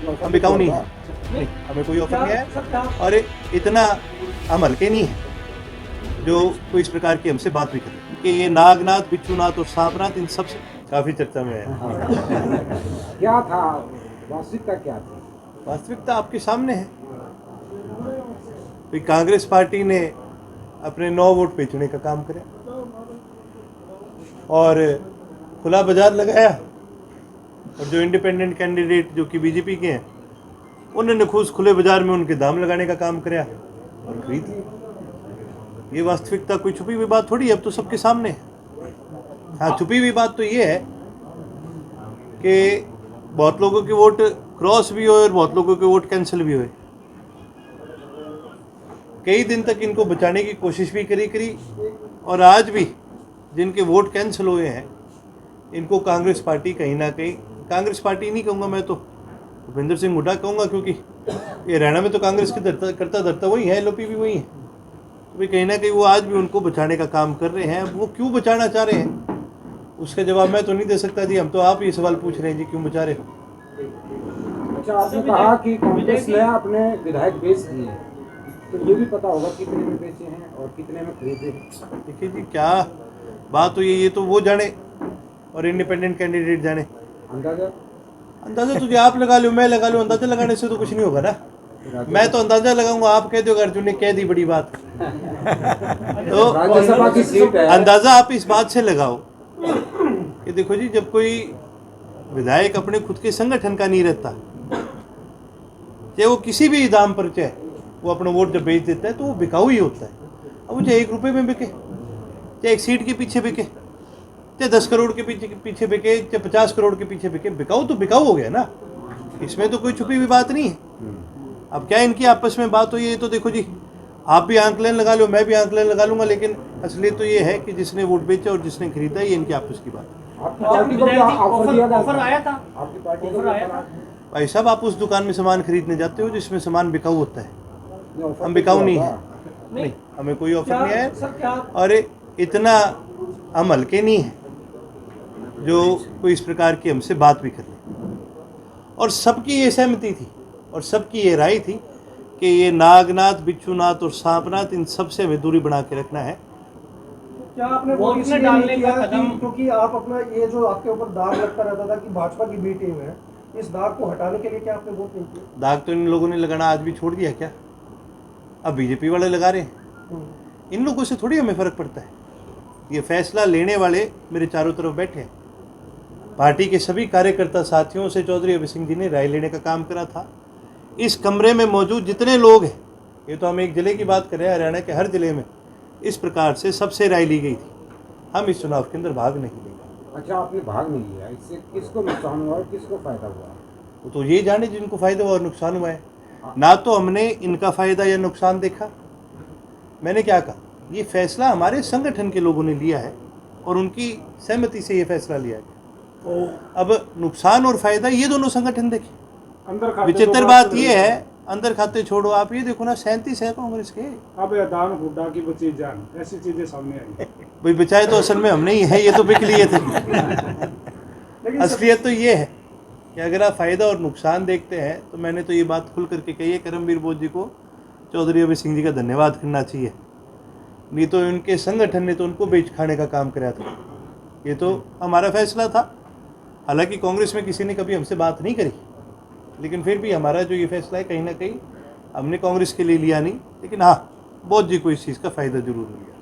हम बिकाऊ नहीं है, नहीं हमें कोई ऑफर नहीं आया और इतना हम हल्के नहीं है जो कोई इस प्रकार की हमसे बात भी करे कि ये नागनाथ, बिच्छूनाथ और सांपनाथ इन सब काफ़ी चर्चा में है। क्या था वास्तविकता, क्या थी? वास्तविकता आपके सामने है। कांग्रेस पार्टी ने अपने 9 वोट बेचने का काम करे और खुला बाजार लगाया और जो इंडिपेंडेंट कैंडिडेट जो कि बीजेपी के हैं उन्होंने खुद खुले बाजार में उनके दाम लगाने का काम किया और खरीद लिया। ये वास्तविकता कोई छुपी हुई बात थोड़ी है, अब तो सबके सामने है। हाँ, छुपी हुई बात तो ये है कि बहुत लोगों के वोट क्रॉस भी हुए और बहुत लोगों के वोट कैंसिल भी हुए। कई दिन तक इनको बचाने की कोशिश भी करी और आज भी जिनके वोट कैंसिल हुए हैं इनको कांग्रेस पार्टी कहीं ना कहीं, कांग्रेस पार्टी नहीं कहूँगा मैं तो भूपेंद्र सिंह हुड्डा कहूँगा, क्योंकि ये हरियाणा में तो कांग्रेस के करता धरता वही है, एलओपी भी वही है, तो भाई कहीं ना कहीं वो आज भी उनको बचाने का काम कर रहे हैं। अब वो क्यों बचाना चाह रहे हैं उसका जवाब मैं तो नहीं दे सकता जी, हम तो आप ये सवाल पूछ रहे हैं जी क्यों बचा रहे हो। अच्छा, आपने कहा कि कांग्रेस ने अपने विधायक बेच दिए, तो ये भी पता होगा कितने में बेचे हैं और कितने में खरीदे हैं। देखिए जी, क्या बात हुई है ये तो वो जाने और इंडिपेंडेंट कैंडिडेट जाने। अंदाजा तो आप लगा लो, मैं लगा लूँ, अंदाजा लगाने से तो कुछ नहीं होगा ना। मैं तो अंदाजा लगाऊंगा, आप कह दो अर्जुन ने कह दी बड़ी बात तो राज्यसभा की सीट है। अंदाजा आप इस बात से लगाओ कि देखो जी, जब कोई विधायक अपने खुद के संगठन का नहीं रहता, चाहे वो किसी भी दाम पर, चाहे वो अपना वोट जब बेच देता है तो वो बिकाऊ ही होता है। अब वो चाहे 1 रुपये में बिके, चाहे 1 सीट के पीछे बिके, चाहे 10 करोड़ के पीछे बिके, चाहे 50 करोड़ के पीछे बिके, बिकाऊ तो बिकाऊ हो गया ना, इसमें तो कोई छुपी हुई बात नहीं है। अब क्या इनकी आपस में बात हुई है तो देखो जी, आप भी आंकलन लगा लो, मैं भी आंकलन लगा लूंगा, लेकिन असलियत तो ये है कि जिसने वोट बेचा और जिसने खरीदा ये इनकी आपस की बात है। आपकी पार्टी को भी ऑफर आया था? आपकी पार्टी को आया था? भाई साहब, आप उस दुकान में सामान खरीदने जाते हो जिसमें सामान बिकाऊ होता है, हम बिकाऊ नहीं है, नहीं हमें कोई ऑफर नहीं आया और इतना हम हल्के नहीं है जो कोई इस प्रकार की हमसे बात भी कर ले। और सबकी ये सहमति थी और सबकी ये राय थी कि ये नागनाथ, बिच्छूनाथ और सांपनाथ इन सब से हमें दूरी बना के रखना है। क्या आपने वोट इसलिए डालने का कदम, क्योंकि आप अपना ये जो आपके ऊपर दाग लगता रहता था कि भाजपा की बी टीम है, इस दाग को हटाने के लिए क्या आपने वोट नहीं किया? दाग तो इन लोगों ने लगाना आज भी छोड़ दिया क्या? अब बीजेपी वाले लगा रहे हैं। इन लोगों से थोड़ी हमें फ़र्क पड़ता है। ये फैसला लेने वाले मेरे चारों तरफ बैठे हैं। पार्टी के सभी कार्यकर्ता साथियों से चौधरी अभय सिंह जी ने राय लेने का काम करा था। इस कमरे में मौजूद जितने लोग हैं, ये तो हम एक जिले की बात कर रहे हैं, हरियाणा के हर जिले में इस प्रकार से सबसे राय ली गई थी। हम इस चुनाव के अंदर भाग नहीं लेंगे। अच्छा, आपने भाग नहीं लिया, इससे किसको नुकसान हुआ और किसको फायदा हुआ? वो तो ये जाने जिनको फायदा हुआ और नुकसान हुआ है। ना तो हमने इनका फायदा या नुकसान देखा। मैंने क्या कहा, ये फैसला हमारे संगठन के लोगों ने लिया है और उनकी सहमति से ये फैसला लिया है। तो अब नुकसान और फायदा ये दोनों संगठन देखें। विचित्र बात ये है, अंदर खाते छोड़ो, आप ये देखो ना, 37 है कांग्रेस के। अब दान हुड्डा की बची जान, ऐसी चीजें सामने आई। भाई बचाए तो असल में हम नहीं है, ये तो बिक लिए थे। असलियत तो ये है कि अगर आप फ़ायदा और नुकसान देखते हैं तो मैंने तो ये बात खुल करके कही है, करमवीर बोध जी को, चौधरी अभय सिंह जी का धन्यवाद करना चाहिए। नहीं तो इनके संगठन ने तो उनको बेच खाने का काम कराया था। ये तो हमारा फैसला था। हालांकि कांग्रेस में किसी ने कभी हमसे बात नहीं करी, लेकिन फिर भी हमारा जो ये फैसला है कहीं ना कहीं हमने कांग्रेस के लिए लिया नहीं, लेकिन हाँ, बोध जी को इस चीज़ का फ़ायदा जरूर मिला।